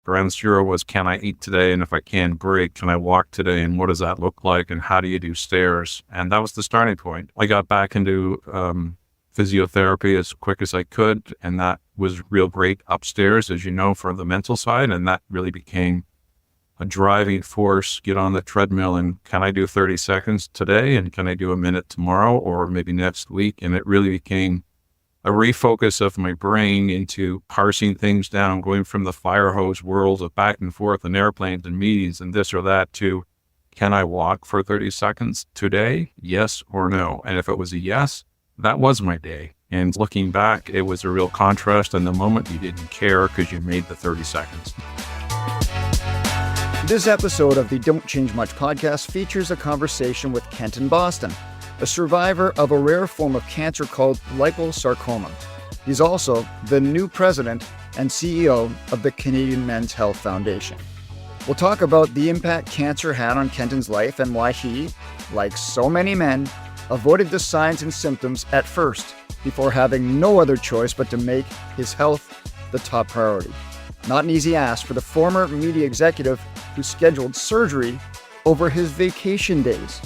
Ground zero was, can I eat today? And if I can, great. Can I walk today? And what does that look like? And how do you do stairs? And that was the starting point. I got back into physiotherapy as quick as I could. And that was real great upstairs, as you know, for the mental side. And that really became a driving force. Get on the treadmill and can I do 30 seconds today? And can I do a minute tomorrow or maybe next week? And it really became a refocus of my brain into parsing things down, going from the fire hose world of back and forth and airplanes and meetings and this or that to, can I walk for 30 seconds today? Yes or no? And if it was a yes, that was my day. And looking back, it was a real contrast. In the moment, you didn't care because you made the 30 seconds. This episode of the Don't Change Much podcast features a conversation with Kenton Boston, a survivor of a rare form of cancer called liposarcoma. He's also the new president and CEO of the Canadian Men's Health Foundation. We'll talk about the impact cancer had on Kenton's life and why he, like so many men, avoided the signs and symptoms at first before having no other choice but to make his health the top priority. Not an easy ask for the former media executive who scheduled surgery over his vacation days.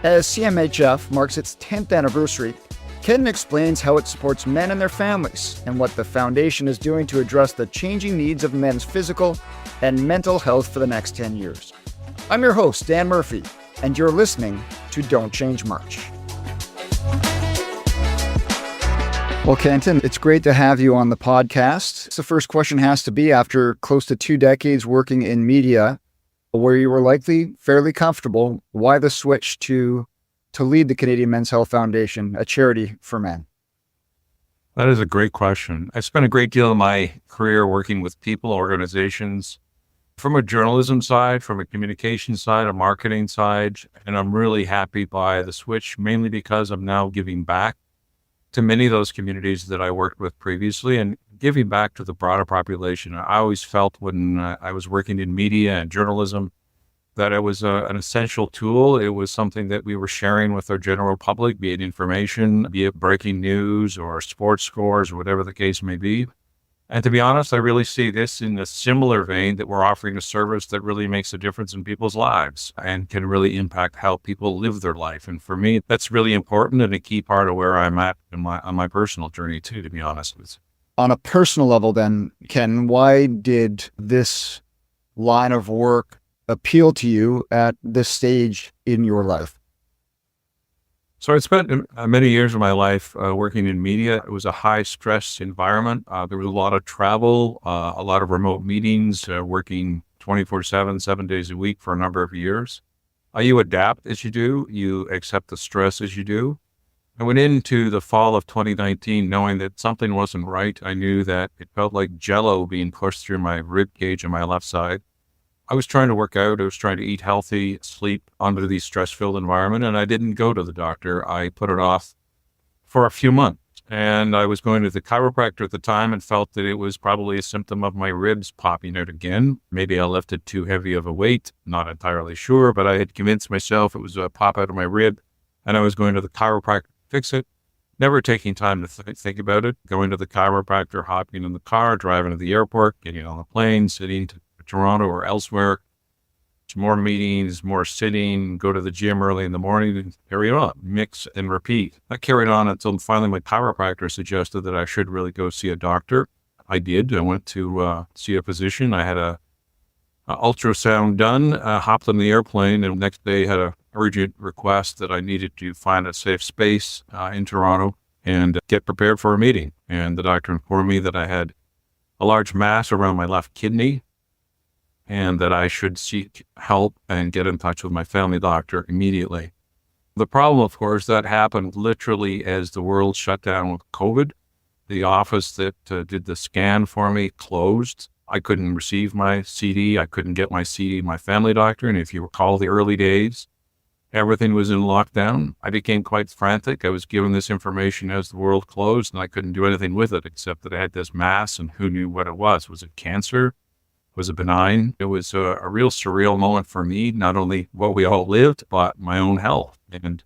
As CMHF marks its 10th anniversary, Kenton explains how it supports men and their families and what the foundation is doing to address the changing needs of men's physical and mental health for the next 10 years. I'm your host, Dan Murphy, and you're listening to Don't Change Much. Well, Kenton, it's great to have you on the podcast. So the first question has to be, after close to 2 decades working in media, where you were likely fairly comfortable, why the switch to lead the Canadian Men's Health Foundation, a charity for men? That is a great question. I spent a great deal of my career working with people, organizations, from a journalism side, from a communication side, a marketing side, and I'm really happy by the switch, mainly because I'm now giving back to many of those communities that I worked with previously and giving back to the broader population. I always felt when I was working in media and journalism that it was an essential tool. It was something that we were sharing with our general public, be it information, be it breaking news or sports scores or whatever the case may be. And to be honest, I really see this in a similar vein, that we're offering a service that really makes a difference in people's lives and can really impact how people live their life. And for me, that's really important and a key part of where I'm at on my personal journey too, to be honest with you. On a personal level then, Ken, why did this line of work appeal to you at this stage in your life? So I spent many years of my life working in media. It was a high stress environment. There was a lot of travel, a lot of remote meetings, working 24/7, 7 days a week for a number of years. You adapt as you do. You accept the stress as you do. I went into the fall of 2019 knowing that something wasn't right. I knew that it felt like jello being pushed through my rib cage on my left side. I was trying to work out. I was trying to eat healthy, sleep under the stress-filled environment, and I didn't go to the doctor. I put it off for a few months, and I was going to the chiropractor at the time and felt that it was probably a symptom of my ribs popping out again. Maybe I lifted too heavy of a weight, not entirely sure, but I had convinced myself it was a pop out of my rib, and I was going to the chiropractor to fix it, never taking time to think about it, going to the chiropractor, hopping in the car, driving to the airport, getting on the plane, sitting to Toronto or elsewhere, more meetings, more sitting, go to the gym early in the morning and carry on, mix and repeat. That carried on until finally my chiropractor suggested that I should really go see a doctor. I did. I went to see a physician. I had a ultrasound done, hopped on the airplane, and the next day had a urgent request that I needed to find a safe space in Toronto and get prepared for a meeting. And the doctor informed me that I had a large mass around my left kidney, and that I should seek help and get in touch with my family doctor immediately. The problem, of course, that happened literally as the world shut down with COVID. The office that did the scan for me closed. I couldn't receive my CD. I couldn't get my CD to my family doctor. And if you recall the early days, everything was in lockdown. I became quite frantic. I was given this information as the world closed, and I couldn't do anything with it except that I had this mass, and who knew what it was? Was it cancer? Was it benign? It was a real surreal moment for me, not only what we all lived, but my own health. And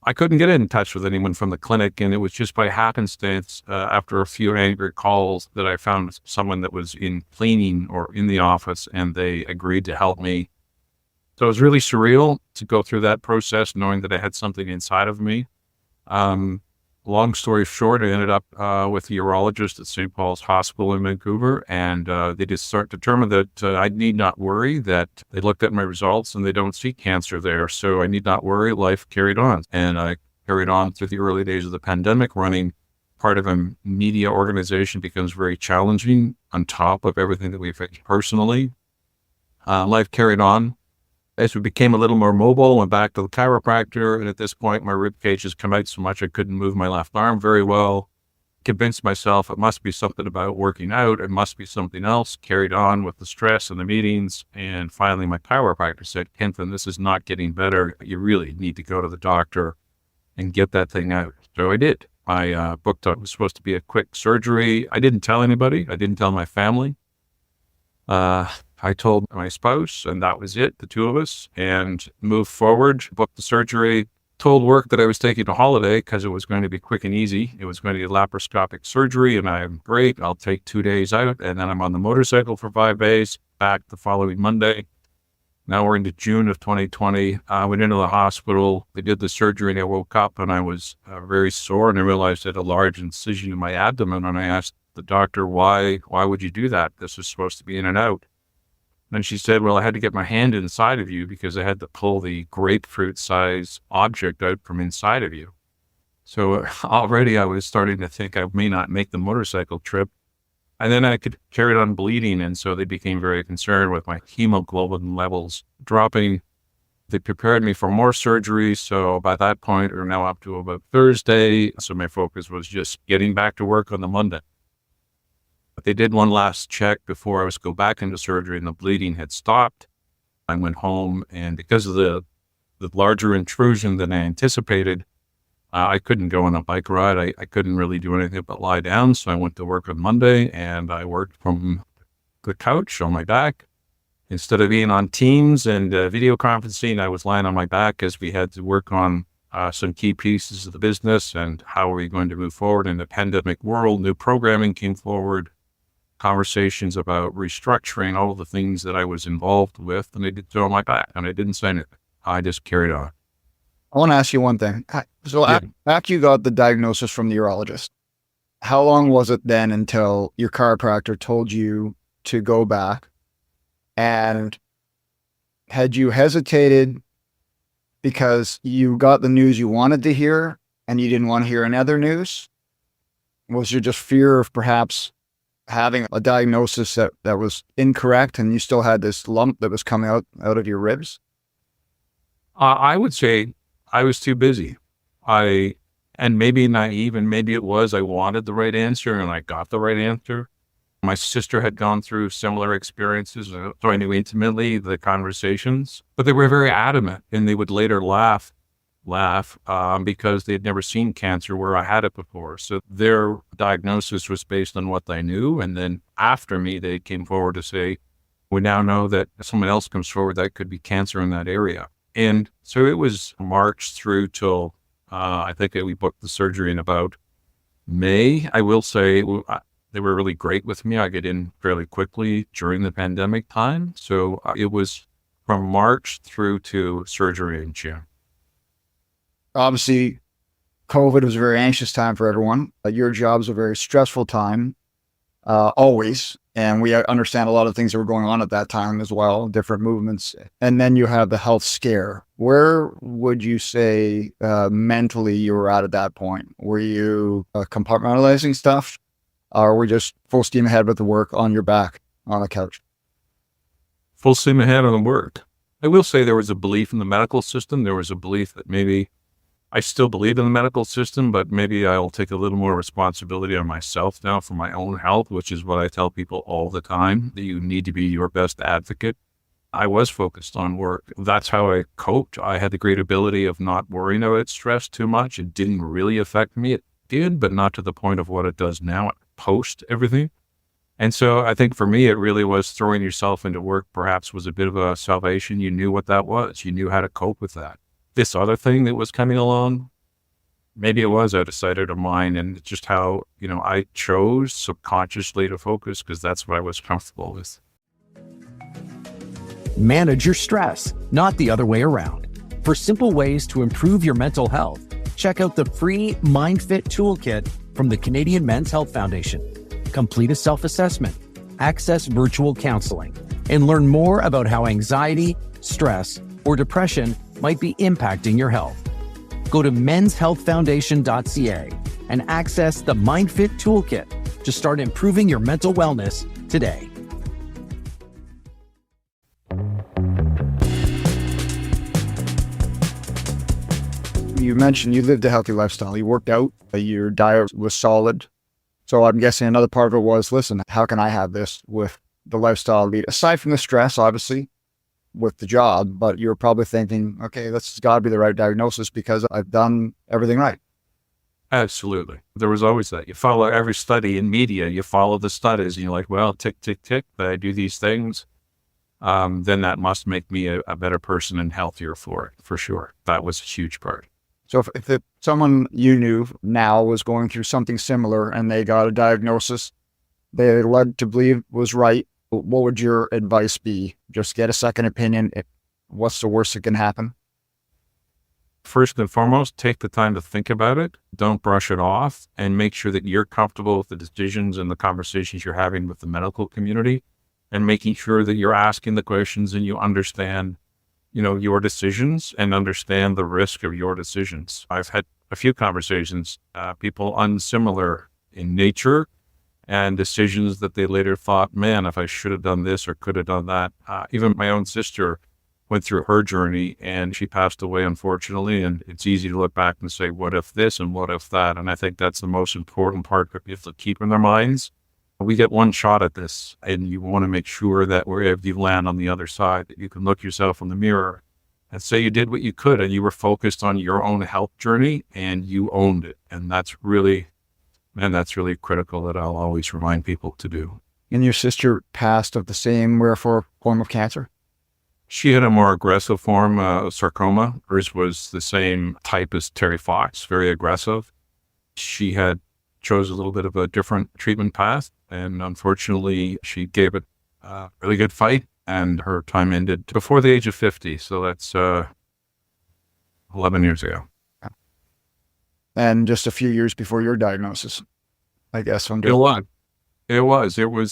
I couldn't get in touch with anyone from the clinic, and it was just by happenstance, after a few angry calls, that I found someone that was in cleaning or in the office, and they agreed to help me. So it was really surreal to go through that process, knowing that I had something inside of me. Um, Long story short, I ended up with a urologist at St. Paul's Hospital in Vancouver, and they just determined that I need not worry, that they looked at my results and they don't see cancer there. So I need not worry. Life carried on. And I carried on through the early days of the pandemic. Running part of a media organization becomes very challenging on top of everything that we faced personally. Life carried on. As we became a little more mobile, went back to the chiropractor, and at this point, my rib cage has come out so much I couldn't move my left arm very well. Convinced myself it must be something about working out. It must be something else. Carried on with the stress and the meetings, and finally, my chiropractor said, "Kenton, this is not getting better. You really need to go to the doctor and get that thing out." So I did. I booked it was supposed to be a quick surgery. I didn't tell anybody. I didn't tell my family. I told my spouse, and that was it, the two of us, and moved forward, booked the surgery, told work that I was taking a holiday because it was going to be quick and easy. It was going to be laparoscopic surgery, and I'm great. I'll take 2 days out, and then I'm on the motorcycle for 5 days, back the following Monday. Now we're into June of 2020. I went into the hospital. They did the surgery, and I woke up, and I was very sore, and I realized I had a large incision in my abdomen, and I asked the doctor, why would you do that? This is supposed to be in and out. And she said, well, I had to get my hand inside of you because I had to pull the grapefruit size object out from inside of you. So already I was starting to think I may not make the motorcycle trip. And then I could carry on bleeding. And so they became very concerned with my hemoglobin levels dropping. They prepared me for more surgery. So by that point, we're now up to about Thursday. So my focus was just getting back to work on the Monday. But they did one last check before I was go back into surgery, and the bleeding had stopped. I went home, and because of the larger intrusion than I anticipated, I couldn't go on a bike ride. I couldn't really do anything but lie down. So I went to work on Monday, and I worked from the couch on my back. Instead of being on Teams and video conferencing, I was lying on my back as we had to work on some key pieces of the business and how are we going to move forward in the pandemic world. New programming came forward. Conversations about restructuring, all the things that I was involved with, and I did throw on my back, and I didn't say anything. I just carried on. I want to ask you one thing. So after you got the diagnosis from the urologist, how long was it then until your chiropractor told you to go back? And had you hesitated because you got the news you wanted to hear and you didn't want to hear any other news? Was there just fear of perhaps having a diagnosis that was incorrect and you still had this lump that was coming out of your ribs? I would say I was too busy. And maybe naive, and maybe it was I wanted the right answer and I got the right answer. My sister had gone through similar experiences, so I knew intimately the conversations, but they were very adamant, and they would later laugh because they had never seen cancer where I had it before. So their diagnosis was based on what they knew. And then after me, they came forward to say, we now know that if someone else comes forward, that could be cancer in that area. And so it was March through till, I think we booked the surgery in about May. I will say they were really great with me. I get in fairly quickly during the pandemic time. So it was from March through to surgery in June. Obviously, COVID was a very anxious time for everyone. Your job's a very stressful time, always. And we understand a lot of things that were going on at that time as well, different movements. And then you have the health scare. Where would you say mentally you were at that point? Were you compartmentalizing stuff, or were you just full steam ahead with the work on your back on the couch? Full steam ahead on the work. I will say there was a belief in the medical system. There was a belief that maybe I still believe in the medical system, but maybe I'll take a little more responsibility on myself now for my own health, which is what I tell people all the time, that you need to be your best advocate. I was focused on work. That's how I coped. I had the great ability of not worrying about stress too much. It didn't really affect me. It did, but not to the point of what it does now, post everything. And so I think for me, it really was throwing yourself into work perhaps was a bit of a salvation. You knew what that was. You knew how to cope with that. this other thing that was coming along. Maybe it was out of sight, out of mind, and it's just how, I chose subconsciously to focus because that's what I was comfortable with. Manage your stress, not the other way around. For simple ways to improve your mental health, check out the free MindFit Toolkit from the Canadian Men's Health Foundation. Complete a self-assessment, access virtual counseling, and learn more about how anxiety, stress, or depression might be impacting your health. Go to menshealthfoundation.ca and access the MindFit Toolkit to start improving your mental wellness today. You mentioned you lived a healthy lifestyle. You worked out, your diet was solid. So I'm guessing another part of it was, listen, how can I have this with the lifestyle lead? Aside from the stress, obviously, with the job, but you're probably thinking, okay, this has got to be the right diagnosis because I've done everything right. Absolutely. There was always that. You follow every study in media, you follow the studies, and you're like, well, tick, tick, tick, that I do these things. Then that must make me a better person and healthier for it, for sure. That was a huge part. So if someone you knew now was going through something similar and they got a diagnosis they led to believe was right, what would your advice be? Just get a second opinion. What's the worst that can happen? First and foremost, take the time to think about it. Don't brush it off, and make sure that you're comfortable with the decisions and the conversations you're having with the medical community, and making sure that you're asking the questions and you understand your decisions and understand the risk of your decisions. I've had a few conversations, people unsimilar in nature and decisions that they later thought, man, if I should have done this or could have done that. Even my own sister went through her journey and she passed away, unfortunately. And it's easy to look back and say, what if this and what if that? And I think that's the most important part that people keep in their minds. We get one shot at this, and you want to make sure that wherever you land on the other side, that you can look yourself in the mirror and say you did what you could and you were focused on your own health journey and you owned it. And that's really critical that I'll always remind people to do. And your sister passed of the same rare form of cancer? She had a more aggressive form of sarcoma. Hers was the same type as Terry Fox, very aggressive. She had chose a little bit of a different treatment path. And unfortunately, she gave it a really good fight, and her time ended before the age of 50. So that's 11 years ago. And just a few years before your diagnosis, I guess. It was.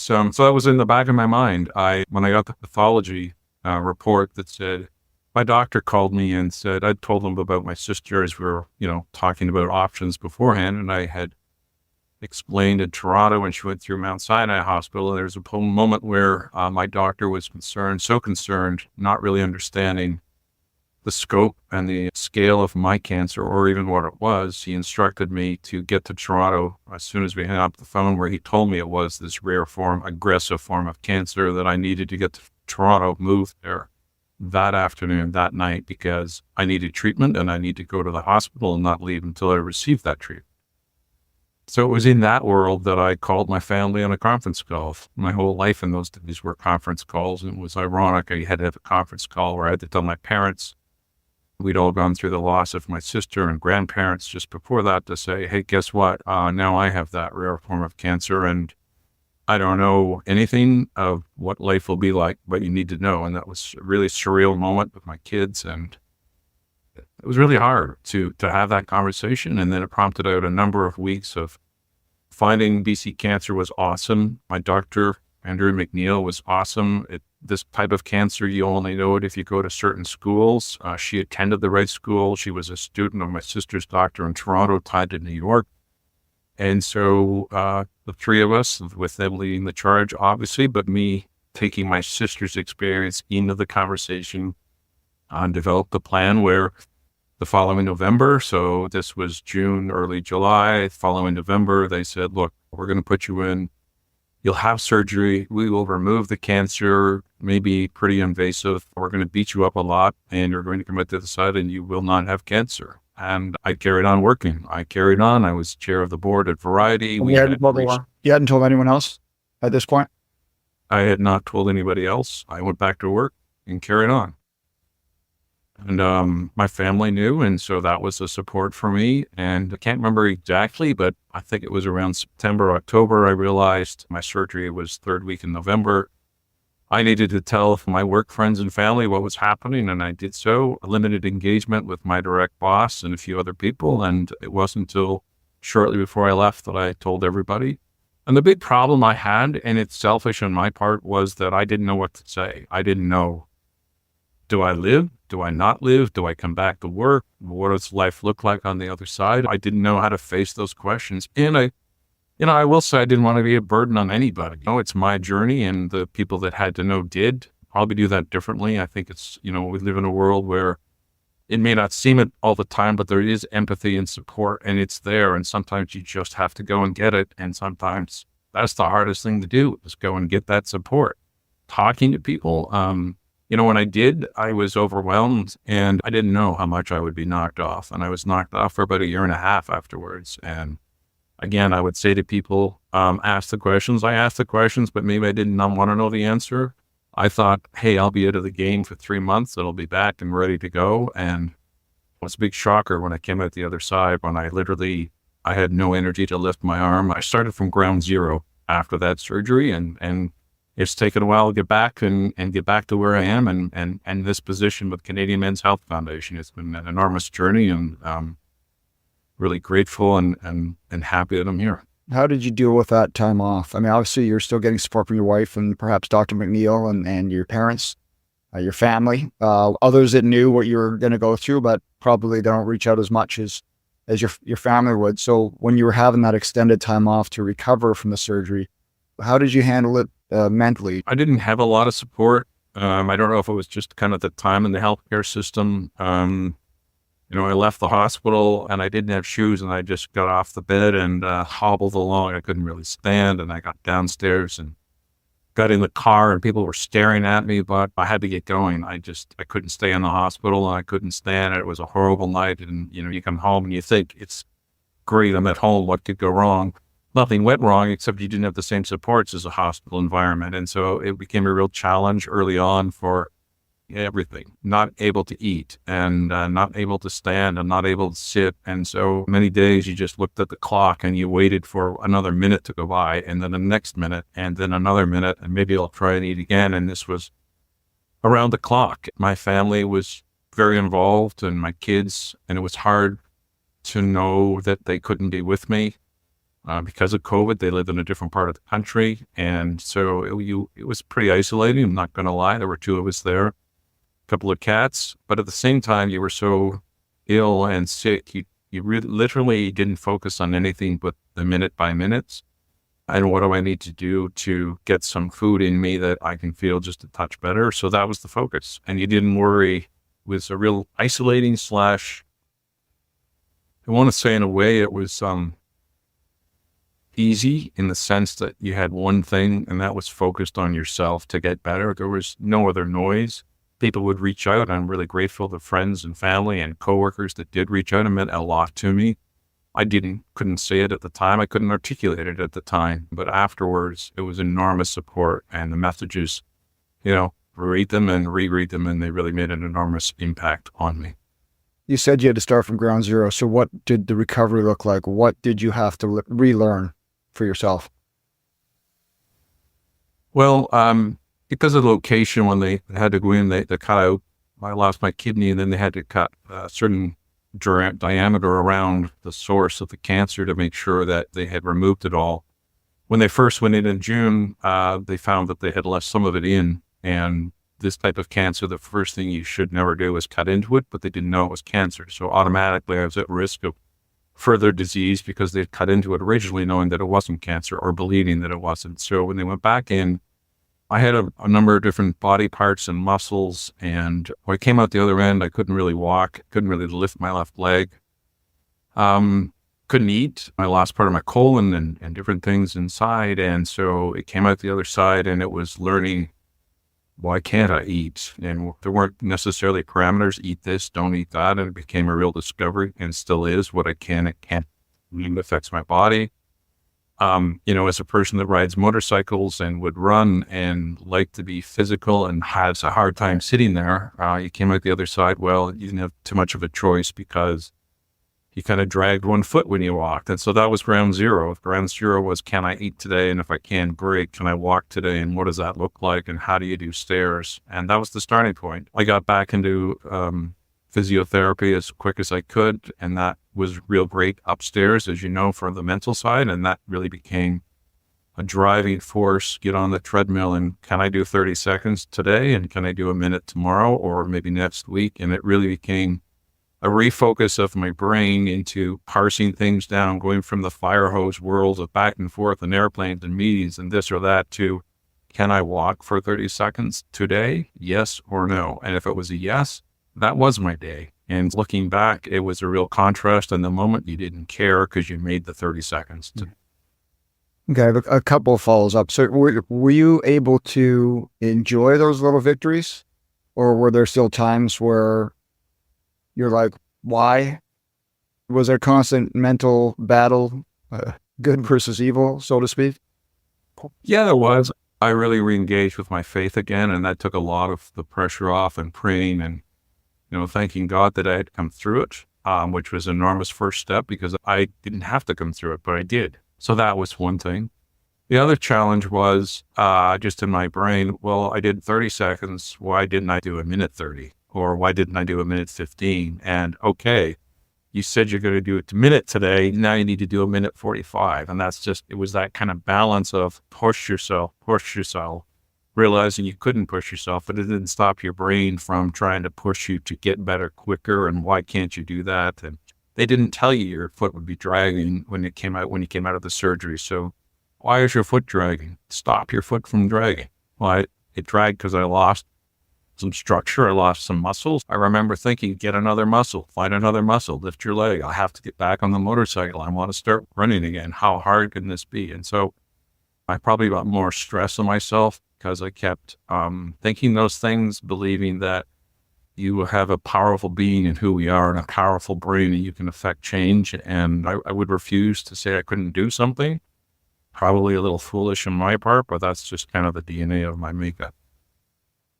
So that was in the back of my mind. When I got the pathology report that said, my doctor called me and said, I'd told him about my sister as we were, talking about options beforehand. And I had explained in Toronto when she went through Mount Sinai Hospital. And there was a moment where my doctor was so concerned, not really understanding the scope and the scale of my cancer or even what it was. He instructed me to get to Toronto as soon as we hung up the phone, where he told me it was this rare form, aggressive form of cancer, that I needed to get to Toronto, move there that afternoon, that night, because I needed treatment and I need to go to the hospital and not leave until I received that treatment. So it was in that world that I called my family on a conference call. My whole life in those days were conference calls, and it was ironic. I had to have a conference call where I had to tell my parents. We'd all gone through the loss of my sister and grandparents just before that, to say, hey, guess what? Now I have that rare form of cancer, and I don't know anything of what life will be like, but you need to know. And that was a really surreal moment with my kids, and it was really hard to have that conversation. And then it prompted out a number of weeks of finding BC Cancer was awesome. My doctor, Andrew McNeil, was awesome. This type of cancer, you only know it if you go to certain schools. She attended the right school. She was a student of my sister's doctor in Toronto, tied to New York. And so the three of us, with them leading the charge, obviously, but me taking my sister's experience into the conversation, developed a plan where the following November, so this was June, early July, following November, they said, look, we're going to put you in. You'll have surgery. We will remove the cancer, maybe pretty invasive. We're going to beat you up a lot, and you're going to come out the other side, and you will not have cancer. And I carried on working. I was chair of the board at Variety. You hadn't told anyone else at this point? I had not told anybody else. I went back to work and carried on. And my family knew, and so that was a support for me. And I can't remember exactly, but I think it was around September, October, I realized my surgery was third week in November. I needed to tell my work friends and family what was happening, and I did so. I limited engagement with my direct boss and a few other people, and it wasn't until shortly before I left that I told everybody. And the big problem I had, and it's selfish on my part, was that I didn't know what to say. I didn't know, do I live? Do I not live? Do I come back to work? What does life look like on the other side? I didn't know how to face those questions. And I will say I didn't want to be a burden on anybody. It's my journey, and the people that had to know did probably do that differently. I think it's, we live in a world where it may not seem it all the time, but there is empathy and support, and it's there. And sometimes you just have to go and get it. And sometimes that's the hardest thing to do, is go and get that support. Talking to people, when I did, I was overwhelmed, and I didn't know how much I would be knocked off. And I was knocked off for about a year and a half afterwards. And again, I would say to people, ask the questions. I asked the questions, but maybe I didn't want to know the answer. I thought, hey, I'll be out of the game for 3 months. It'll be back and ready to go. And it was a big shocker when I came out the other side, when I had no energy to lift my arm. I started from ground zero after that surgery, and it's taken a while to get back and get back to where I am and this position with Canadian Men's Health Foundation. It's been an enormous journey, and really grateful and happy that I'm here. How did you deal with that time off? I mean, obviously you're still getting support from your wife and perhaps Dr. McNeil and your parents, your family, others that knew what you were going to go through, but probably don't reach out as much as your family would. So when you were having that extended time off to recover from the surgery, how did you handle it mentally? I didn't have a lot of support. I don't know if it was just kind of the time in the healthcare system. I left the hospital and I didn't have shoes, and I just got off the bed and hobbled along. I couldn't really stand, and I got downstairs and got in the car, and people were staring at me, but I had to get going. I couldn't stay in the hospital, and I couldn't stand it. It was a horrible night. And, you come home and you think, it's great, I'm at home. What could go wrong? Nothing went wrong, except you didn't have the same supports as a hospital environment. And so it became a real challenge early on for everything, not able to eat and not able to stand and not able to sit. And so many days you just looked at the clock and you waited for another minute to go by, and then the next minute, and then another minute, and maybe I'll try and eat again. And this was around the clock. My family was very involved, and my kids, and it was hard to know that they couldn't be with me because of COVID. They lived in a different part of the country. And so it was pretty isolating. I'm not going to lie. There were two of us there, couple of cats, but at the same time, you were so ill and sick, you really, literally didn't focus on anything but the minute by minutes. And what do I need to do to get some food in me that I can feel just a touch better? So that was the focus. And you didn't worry. It was a real isolating / I want to say in a way it was easy in the sense that you had one thing, and that was focused on yourself to get better. There was no other noise. People would reach out. I'm really grateful to friends and family and coworkers that did reach out. It meant a lot to me. I couldn't say it at the time. I couldn't articulate it at the time, but afterwards it was enormous support, and the messages, read them and reread them, and they really made an enormous impact on me. You said you had to start from ground zero. So what did the recovery look like? What did you have to relearn for yourself? Well, because of the location, when they had to go in, they cut out, I lost my kidney, and then they had to cut a certain diameter around the source of the cancer to make sure that they had removed it all. When they first went in June, they found that they had left some of it in. And this type of cancer, the first thing you should never do is cut into it, but they didn't know it was cancer. So automatically I was at risk of further disease because they'd cut into it originally knowing that it wasn't cancer, or believing that it wasn't. So when they went back in, I had a number of different body parts and muscles, and when I came out the other end, I couldn't really walk, couldn't really lift my left leg, couldn't eat. I lost part of my colon and different things inside, and so it came out the other side, and it was learning, why can't I eat? And there weren't necessarily parameters, eat this, don't eat that, and it became a real discovery, and still is, what I can and can't. It affects my body. As a person that rides motorcycles and would run and like to be physical and has a hard time sitting there, you came out the other side. Well, you didn't have too much of a choice because you kind of dragged one foot when you walked. And so that was ground zero. Ground zero was, can I eat today? And if I can, great. Can I walk today? And what does that look like? And how do you do stairs? And that was the starting point. I got back into physiotherapy as quick as I could. And that was real great upstairs, as you know, for the mental side. And that really became a driving force. Get on the treadmill and can I do 30 seconds today? And can I do a minute tomorrow or maybe next week? And it really became a refocus of my brain into parsing things down, going from the fire hose world of back and forth and airplanes and meetings and this or that to, can I walk for 30 seconds today? Yes or no? And if it was a yes, that was my day. And looking back, it was a real contrast. In the moment, you didn't care because you made the 30 seconds. Okay, I have a couple of follows up. So were you able to enjoy those little victories? Or were there still times where you're like, why? Was there constant mental battle, good versus evil, so to speak? Yeah, there was. I really re-engaged with my faith again, and that took a lot of the pressure off and praying and, thanking God that I had come through it, which was an enormous first step because I didn't have to come through it, but I did. So that was one thing. The other challenge was just in my brain, well, I did 30 seconds. Why didn't I do a minute 30? Or why didn't I do a minute 15? And okay, you said you're going to do a minute today. Now you need to do a minute 45. And it was that kind of balance of push yourself, realizing you couldn't push yourself, but it didn't stop your brain from trying to push you to get better quicker. And why can't you do that? And they didn't tell you your foot would be dragging when you came out of the surgery. So why is your foot dragging? Stop your foot from dragging. Well, it dragged because I lost some structure. I lost some muscles. I remember thinking, get another muscle, find another muscle, lift your leg. I have to get back on the motorcycle. I want to start running again. How hard can this be? And so I probably got more stress on myself because I kept thinking those things, believing that you have a powerful being in who we are and a powerful brain and you can affect change. And I would refuse to say I couldn't do something. Probably a little foolish on my part, but that's just kind of the DNA of my makeup.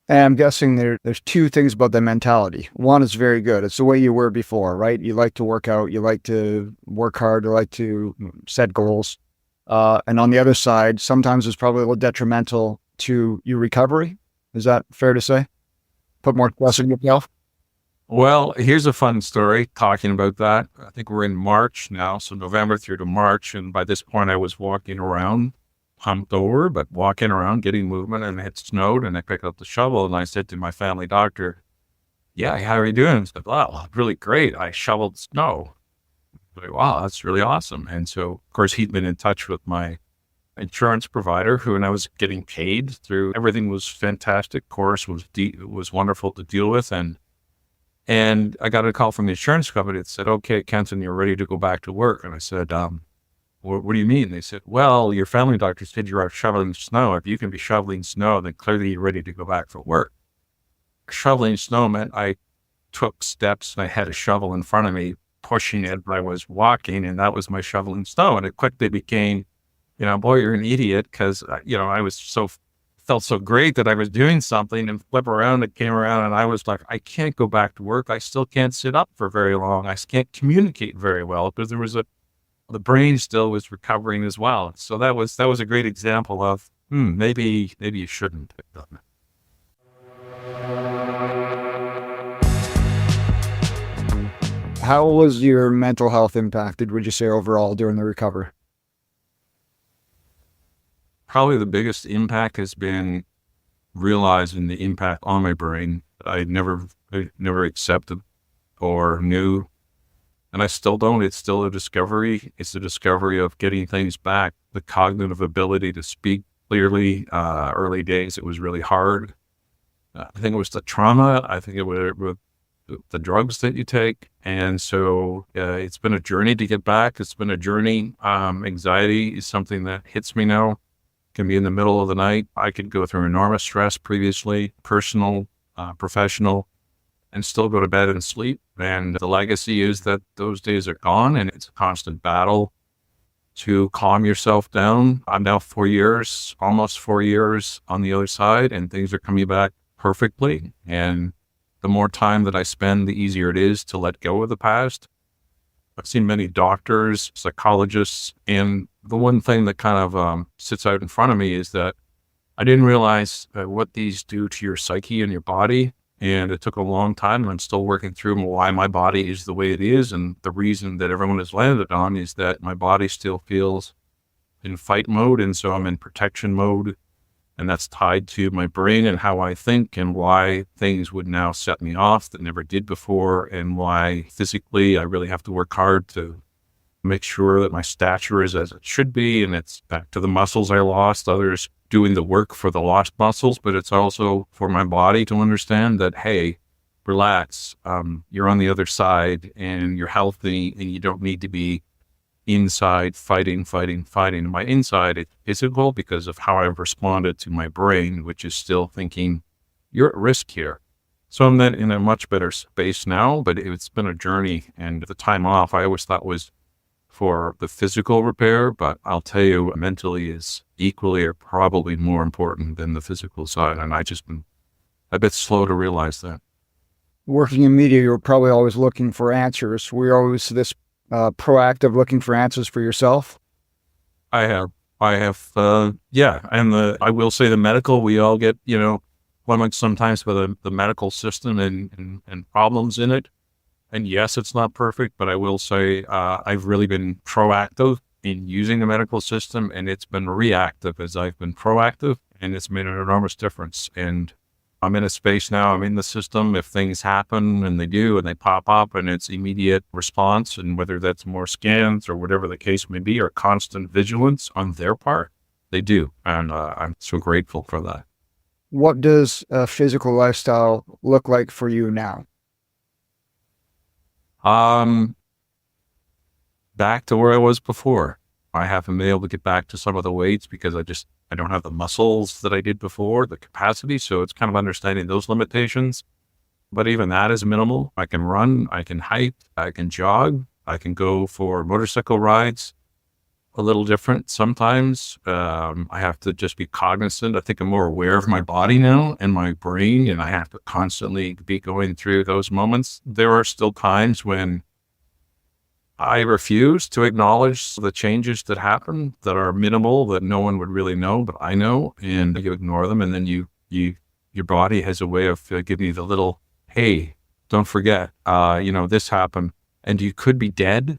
And I'm guessing there's two things about the mentality. One is very good. It's the way you were before, right? You like to work out, you like to work hard, you like to set goals. And on the other side, sometimes it's probably a little detrimental to your recovery. Is that fair to say? Put more stress on yourself? Well, here's a fun story talking about that. I think we're in March now, so November through to March. And by this point, I was walking around, humped over, but walking around, getting movement, and it snowed, and I picked up the shovel, and I said to my family doctor, yeah, how are you doing? He said, wow, really great. I shoveled snow. I was like, wow, that's really awesome. And so, of course, he'd been in touch with my insurance provider, and I was getting paid through. Everything was fantastic. Course was wonderful to deal with, and I got a call from the insurance company that said, okay, Kenton, you're ready to go back to work. And I said, what do you mean? They said, well, your family doctor said you're out shoveling snow. If you can be shoveling snow, then clearly you're ready to go back for work. Shoveling snow meant I took steps and I had a shovel in front of me, pushing it, but I was walking, and that was my shoveling snow. And it quickly became, boy, you're an idiot, because, I was felt so great that I was doing something, and flip around, it came around, and I was like, I can't go back to work. I still can't sit up for very long. I can't communicate very well because the brain still was recovering as well. So that was a great example of, maybe you shouldn't have done it. How was your mental health impacted, would you say, overall during the recovery? Probably the biggest impact has been realizing the impact on my brain that I never accepted or knew. And I still don't. It's still a discovery. It's a discovery of getting things back. The cognitive ability to speak clearly. Early days, it was really hard. I think it was the trauma. I think it was the drugs that you take. And so it's been a journey to get back. It's been a journey. Anxiety is something that hits me now. It can be in the middle of the night. I could go through enormous stress previously, personal, professional, and still go to bed and sleep. And the legacy is that those days are gone, and it's a constant battle to calm yourself down. I'm now 4 years, almost 4 years on the other side, and things are coming back perfectly. And the more time that I spend, the easier it is to let go of the past. I've seen many doctors, psychologists, and the one thing that kind of sits out in front of me is that I didn't realize what these do to your psyche and your body. And it took a long time, and I'm still working through why my body is the way it is. And the reason that everyone has landed on is that my body still feels in fight mode. And so I'm in protection mode. And that's tied to my brain and how I think and why things would now set me off that never did before. And why physically I really have to work hard to make sure that my stature is as it should be. And it's back to the muscles I lost, others doing the work for the lost muscles, but it's also for my body to understand that, hey, relax, you're on the other side and you're healthy and you don't need to be inside fighting. My inside is physical because of how I've responded to my brain, which is still thinking you're at risk here. So I'm then in a much better space now, but it's been a journey, and the time off I always thought was for the physical repair, but I'll tell you, mentally is equally or probably more important than the physical side. And I just been a bit slow to realize that. Working in media, you're probably always looking for answers. Were you always this proactive, looking for answers for yourself? I have, yeah. And I will say the medical, we all get, flummoxed sometimes with the medical system and problems in it. And yes, it's not perfect, but I will say I've really been proactive in using the medical system, and it's been reactive as I've been proactive, and it's made an enormous difference. And I'm in a space now, I'm in the system. If things happen, and they do, and they pop up, and it's immediate response, and whether that's more scans or whatever the case may be, or constant vigilance on their part, they do. And I'm so grateful for that. What does a physical lifestyle look like for you now? Back to where I was before. I haven't been able to get back to some of the weights because I don't have the muscles that I did before, the capacity. So it's kind of understanding those limitations. But even that is minimal. I can run, I can hike, I can jog, I can go for motorcycle rides. A little different sometimes. I have to just be cognizant. I think I'm more aware of my body now and my brain, and I have to constantly be going through those moments. There are still times when I refuse to acknowledge the changes that happen that are minimal, that no one would really know, but I know, and you ignore them. And then your body has a way of giving you the little, hey, don't forget, this happened and you could be dead.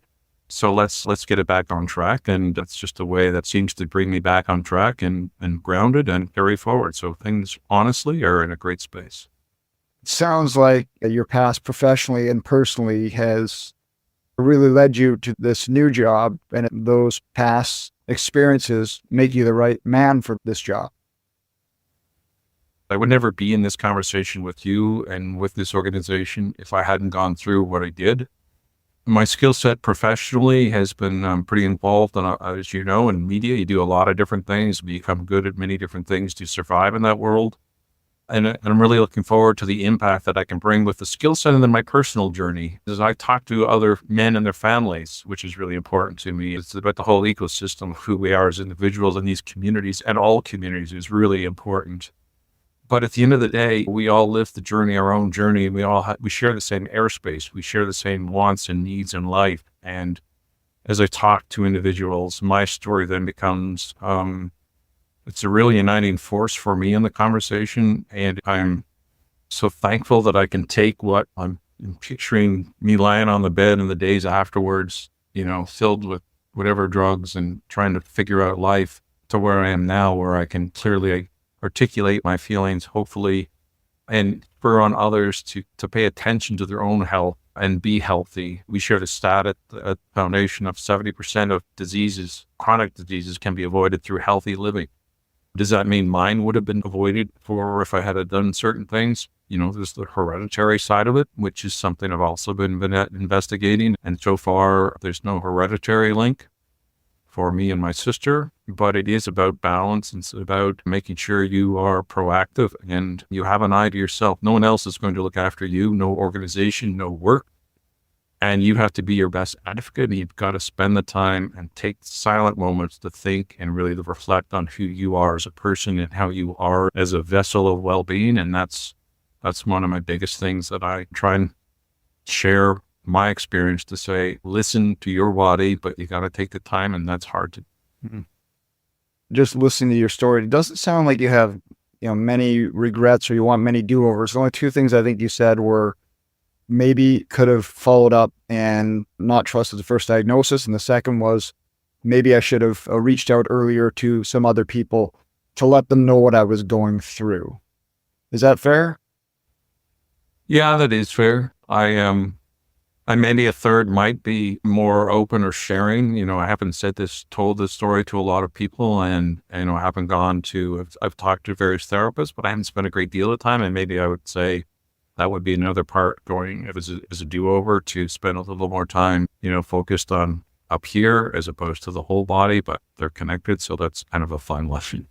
So let's get it back on track. And that's just a way that seems to bring me back on track and grounded and carry forward. So things honestly are in a great space. It sounds like your past professionally and personally has really led you to this new job, and those past experiences make you the right man for this job. I would never be in this conversation with you and with this organization if I hadn't gone through what I did. My skill set professionally has been pretty involved, as you know, in media. You do a lot of different things, become good at many different things to survive in that world. And I'm really looking forward to the impact that I can bring with the skill set and then my personal journey. As I talk to other men and their families, which is really important to me, it's about the whole ecosystem of who we are as individuals in these communities, and all communities is really important. But at the end of the day, we all live the journey, our own journey, and we share the same airspace. We share the same wants and needs in life. And as I talk to individuals, my story then becomes, it's a really uniting force for me in the conversation. And I'm so thankful that I can take what I'm picturing me lying on the bed in the days afterwards, filled with whatever drugs and trying to figure out life, to where I am now, where I can clearly articulate my feelings, hopefully, and spur on others to pay attention to their own health and be healthy. We share the stat at the foundation of 70% of diseases, chronic diseases, can be avoided through healthy living. Does that mean mine would have been avoided for if I had done certain things? There's the hereditary side of it, which is something I've also been investigating. And so far, there's no hereditary link for me and my sister, but it is about balance. It's about making sure you are proactive and you have an eye to yourself. No one else is going to look after you, no organization, no work. And you have to be your best advocate. And you've got to spend the time and take silent moments to think and really to reflect on who you are as a person and how you are as a vessel of well-being. And that's one of my biggest things that I try and share my experience to say, listen to your body, but you got to take the time, and that's hard to. Mm-hmm. Just listening to your story, it doesn't sound like you have, many regrets or you want many do-overs. The only two things I think you said were maybe could have followed up and not trusted the first diagnosis. And the second was maybe I should have reached out earlier to some other people to let them know what I was going through. Is that fair? Yeah, that is fair. I maybe a third might be more open or sharing. I haven't told this story to a lot of people, and I haven't I've talked to various therapists, but I haven't spent a great deal of time. And maybe I would say that would be another part going as a do-over, to spend a little more time, focused on up here as opposed to the whole body, but they're connected. So that's kind of a fun lesson.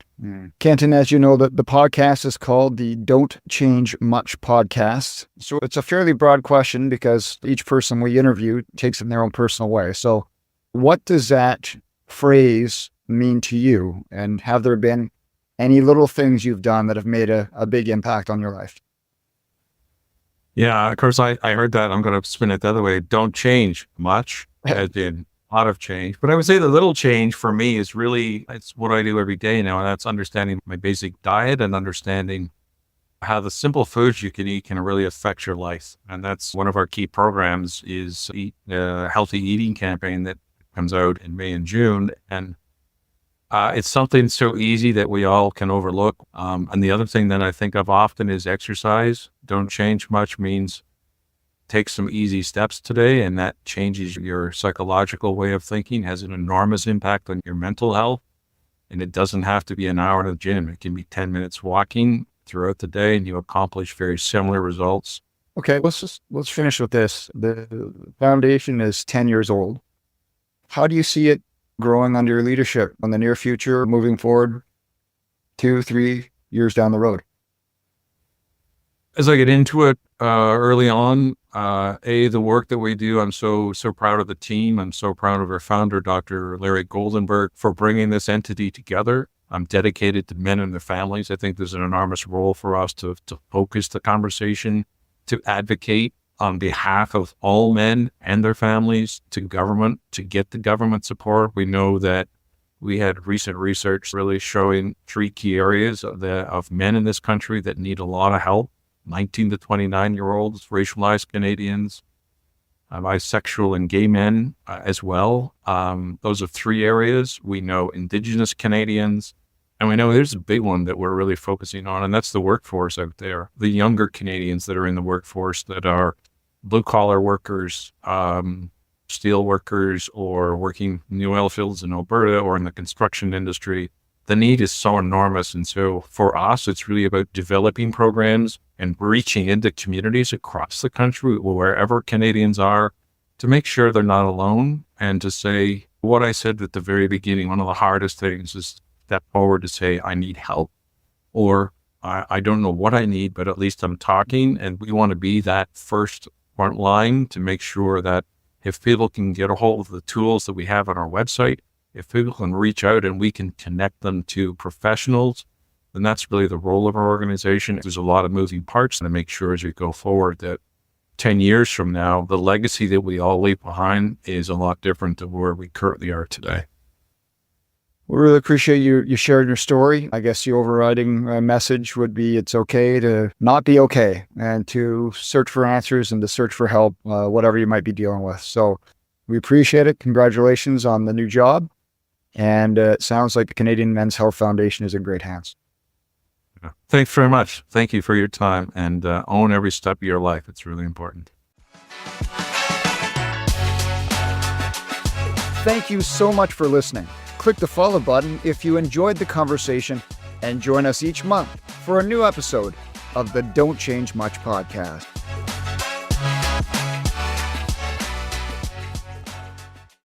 Kenton, as you know, the podcast is called the Don't Change Much podcast. So it's a fairly broad question because each person we interview takes it in their own personal way. So what does that phrase mean to you? And have there been any little things you've done that have made a big impact on your life? Yeah, of course, I heard that. I'm going to spin it the other way. Don't change much, as in a lot of change. But I would say the little change for me is it's what I do every day now. And that's understanding my basic diet and understanding how the simple foods you can eat can really affect your life. And that's one of our key programs is a healthy eating campaign that comes out in May and June. And it's something so easy that we all can overlook. And the other thing that I think of often is exercise. Don't change much means take some easy steps today, and that changes your psychological way of thinking, has an enormous impact on your mental health. And it doesn't have to be an hour in the gym. It can be 10 minutes walking throughout the day, and you accomplish very similar results. Okay, let's finish with this. The foundation is 10 years old. How do you see it growing under your leadership in the near future, moving forward 2-3 years down the road? As I get into it early on, the work that we do, I'm so proud of the team. I'm so proud of our founder, Dr. Larry Goldenberg, for bringing this entity together. I'm dedicated to men and their families. I think there's an enormous role for us to focus the conversation, to advocate on behalf of all men and their families, to government, to get the government support. We know that we had recent research really showing 3 key areas of men in this country that need a lot of help. 19 to 29-year-olds, racialized Canadians, bisexual and gay men as well. Those are 3 areas. We know Indigenous Canadians, and we know there's a big one that we're really focusing on, and that's the workforce out there. The younger Canadians that are in the workforce that are blue-collar workers, steel workers, or working in the oil fields in Alberta or in the construction industry. The need is so enormous. And so for us, it's really about developing programs and reaching into communities across the country, wherever Canadians are, to make sure they're not alone, and to say what I said at the very beginning. One of the hardest things is step forward to say, I need help, or I don't know what I need, but at least I'm talking. And we want to be that first front line to make sure that if people can get a hold of the tools that we have on our website, if people can reach out and we can connect them to professionals, then that's really the role of our organization. There's a lot of moving parts to make sure as we go forward that 10 years from now, the legacy that we all leave behind is a lot different than where we currently are today. We really appreciate you sharing your story. I guess the overriding message would be it's okay to not be okay, and to search for answers and to search for help, whatever you might be dealing with. So we appreciate it. Congratulations on the new job. And it sounds like the Canadian Men's Health Foundation is in great hands. Thanks very much. Thank you for your time, and own every step of your life. It's really important. Thank you so much for listening. Click the follow button if you enjoyed the conversation, and join us each month for a new episode of the Don't Change Much podcast.